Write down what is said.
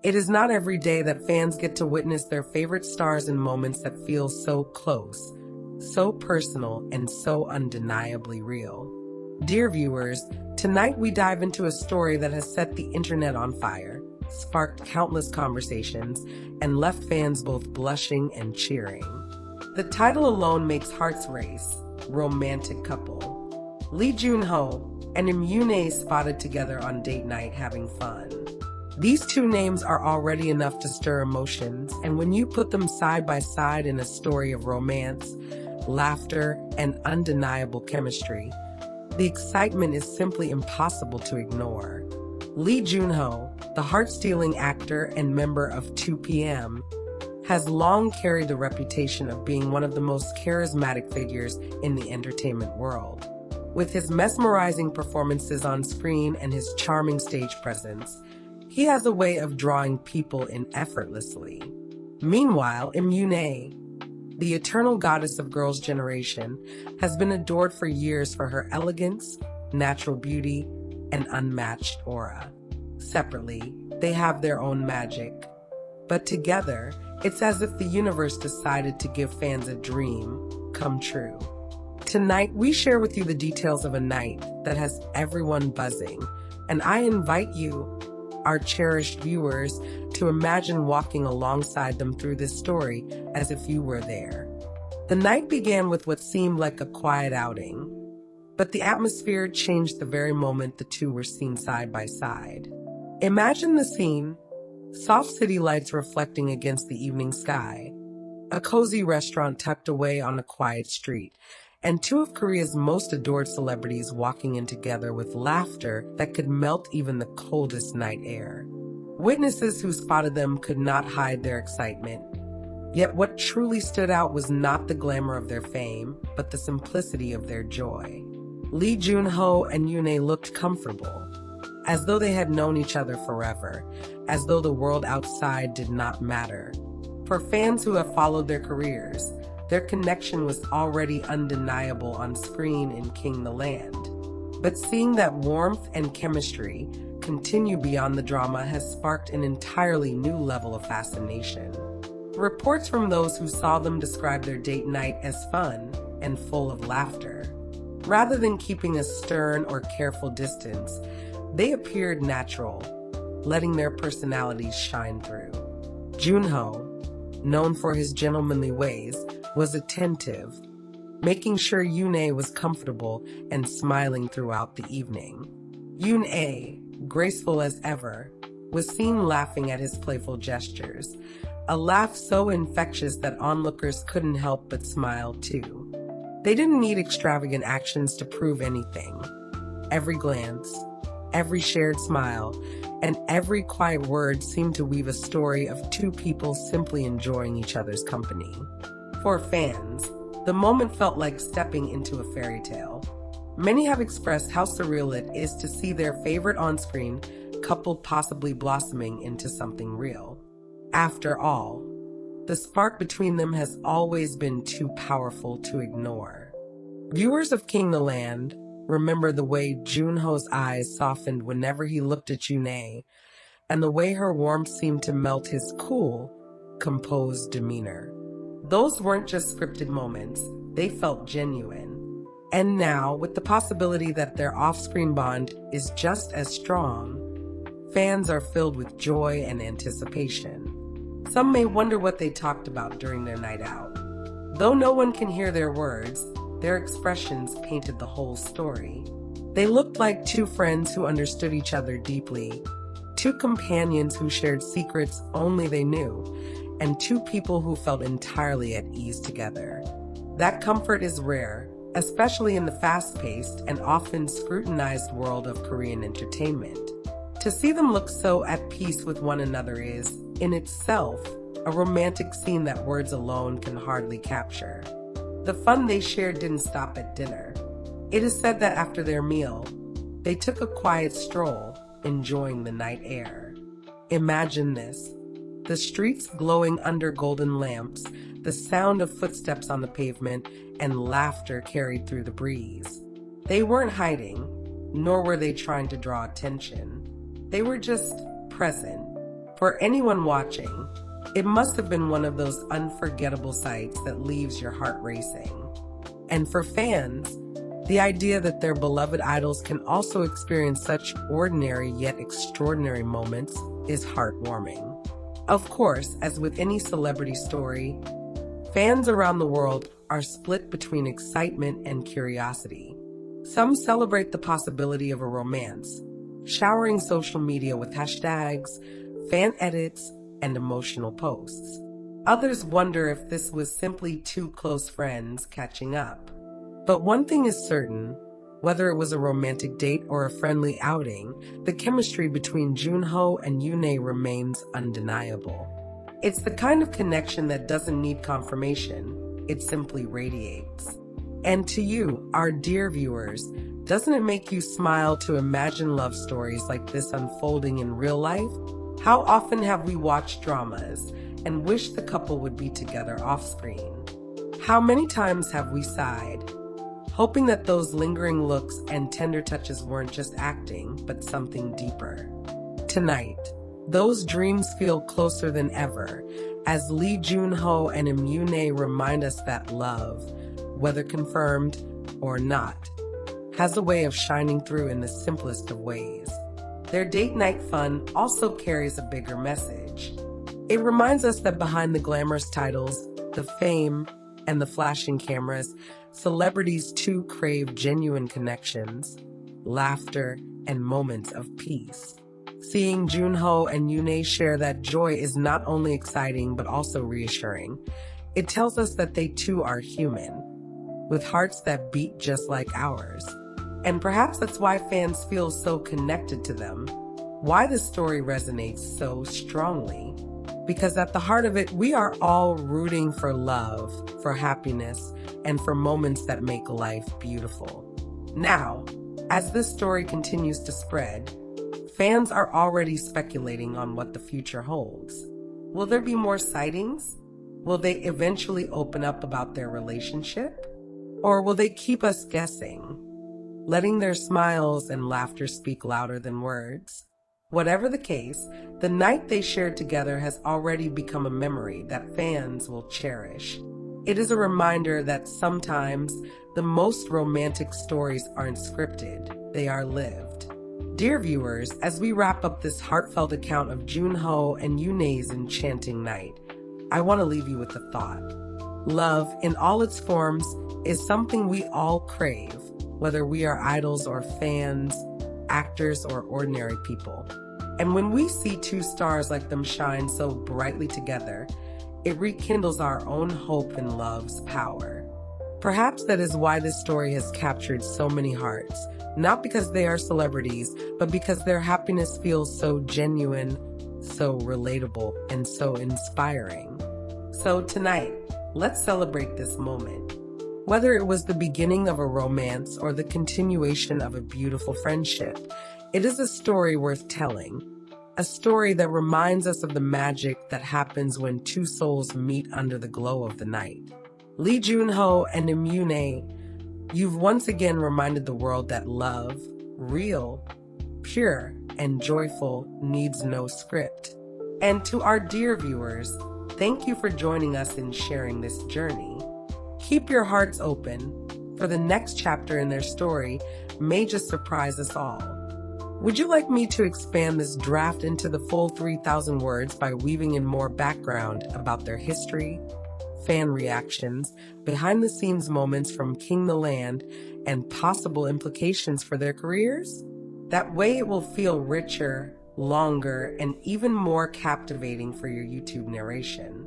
It is not every day that fans get to witness their favorite stars in moments that feel so close, so personal, and so undeniably real. Dear viewers, tonight we dive into a story that has set the internet on fire, sparked countless conversations, and left fans both blushing and cheering. The title alone makes hearts race: Romantic Couple. Jun-Ho and Im YoonA spotted together on date night having fun. These two names are already enough to stir emotions, and when you put them side by side in a story of romance, laughter, and undeniable chemistry, the excitement is simply impossible to ignore. Jun-Ho, the heart-stealing actor and member of 2PM, has long carried the reputation of being one of the most charismatic figures in the entertainment world. With his mesmerizing performances on screen and his charming stage presence, he has a way of drawing people in effortlessly. Meanwhile, Im YoonA, the eternal goddess of girls' generation, has been adored for years for her elegance, natural beauty, and unmatched aura. Separately, they have their own magic. But together, it's as if the universe decided to give fans a dream come true. Tonight, we share with you the details of a night that has everyone buzzing, and I invite you, our cherished viewers, to imagine walking alongside them through this story as if you were there. The night began with what seemed like a quiet outing, but the atmosphere changed the very moment the two were seen side by side. Imagine the scene: soft city lights reflecting against the evening sky, a cozy restaurant tucked away on a quiet street, and two of Korea's most adored celebrities walking in together with laughter that could melt even the coldest night air. Witnesses who spotted them could not hide their excitement. Yet what truly stood out was not the glamour of their fame, but the simplicity of their joy. Jun-Ho and YoonA looked comfortable, as though they had known each other forever, as though the world outside did not matter. For fans who have followed their careers, their connection was already undeniable on screen in King the Land. But seeing that warmth and chemistry continue beyond the drama has sparked an entirely new level of fascination. Reports from those who saw them describe their date night as fun and full of laughter. Rather than keeping a stern or careful distance, they appeared natural, letting their personalities shine through. Jun-Ho, known for his gentlemanly ways, was attentive, making sure YoonA was comfortable and smiling throughout the evening. YoonA, graceful as ever, was seen laughing at his playful gestures, a laugh so infectious that onlookers couldn't help but smile too. They didn't need extravagant actions to prove anything. Every glance, every shared smile, and every quiet word seemed to weave a story of two people simply enjoying each other's company. For fans, the moment felt like stepping into a fairy tale. Many have expressed how surreal it is to see their favorite on-screen couple possibly blossoming into something real. After all, the spark between them has always been too powerful to ignore. Viewers of King the Land remember the way Jun-Ho's eyes softened whenever he looked at YoonA, and the way her warmth seemed to melt his cool, composed demeanor. Those weren't just scripted moments, they felt genuine. And now, with the possibility that their off-screen bond is just as strong, fans are filled with joy and anticipation. Some may wonder what they talked about during their night out. Though no one can hear their words, their expressions painted the whole story. They looked like two friends who understood each other deeply, two companions who shared secrets only they knew, and two people who felt entirely at ease together. That comfort is rare, especially in the fast-paced and often scrutinized world of Korean entertainment. To see them look so at peace with one another is, in itself, a romantic scene that words alone can hardly capture. The fun they shared didn't stop at dinner. It is said that after their meal, they took a quiet stroll, enjoying the night air. Imagine this: the streets glowing under golden lamps, the sound of footsteps on the pavement, and laughter carried through the breeze. They weren't hiding, nor were they trying to draw attention. They were just present. For anyone watching, it must have been one of those unforgettable sights that leaves your heart racing. And for fans, the idea that their beloved idols can also experience such ordinary yet extraordinary moments is heartwarming. Of course, as with any celebrity story, fans around the world are split between excitement and curiosity. Some celebrate the possibility of a romance, showering social media with hashtags, fan edits, and emotional posts. Others wonder if this was simply two close friends catching up. But one thing is certain, whether it was a romantic date or a friendly outing, the chemistry between Jun-Ho and YoonA remains undeniable. It's the kind of connection that doesn't need confirmation, it simply radiates. And to you, our dear viewers, doesn't it make you smile to imagine love stories like this unfolding in real life? How often have we watched dramas and wished the couple would be together off-screen? How many times have we sighed, hoping that those lingering looks and tender touches weren't just acting, but something deeper? Tonight, those dreams feel closer than ever as Jun-Ho and Im YoonA remind us that love, whether confirmed or not, has a way of shining through in the simplest of ways. Their date night fun also carries a bigger message. It reminds us that behind the glamorous titles, the fame, and the flashing cameras, celebrities too crave genuine connections, laughter, and moments of peace. Seeing Jun-Ho and YoonA share that joy is not only exciting but also reassuring. It tells us that they too are human, with hearts that beat just like ours. And perhaps that's why fans feel so connected to them, why this story resonates so strongly. Because at the heart of it, we are all rooting for love, for happiness, and for moments that make life beautiful. Now, as this story continues to spread, fans are already speculating on what the future holds. Will there be more sightings? Will they eventually open up about their relationship? Or will they keep us guessing, letting their smiles and laughter speak louder than words? Whatever the case, the night they shared together has already become a memory that fans will cherish. It is a reminder that sometimes the most romantic stories aren't scripted, they are lived. Dear viewers, as we wrap up this heartfelt account of Jun-Ho and YoonA's enchanting night, I want to leave you with a thought. Love, in all its forms, is something we all crave, whether we are idols or fans, actors or ordinary people. And when we see two stars like them shine so brightly together, it rekindles our own hope in love's power. Perhaps that is why this story has captured so many hearts, not because they are celebrities, but because their happiness feels so genuine, so relatable, and so inspiring. So tonight, let's celebrate this moment. Whether it was the beginning of a romance or the continuation of a beautiful friendship, it is a story worth telling. A story that reminds us of the magic that happens when two souls meet under the glow of the night. Jun-Ho and Im YoonA, you've once again reminded the world that love, real, pure, and joyful, needs no script. And to our dear viewers, thank you for joining us in sharing this journey. Keep your hearts open, for the next chapter in their story may just surprise us all. Would you like me to expand this draft into the full 3,000 words by weaving in more background about their history, fan reactions, behind-the-scenes moments from King the Land, and possible implications for their careers? That way it will feel richer, longer, and even more captivating for your YouTube narration.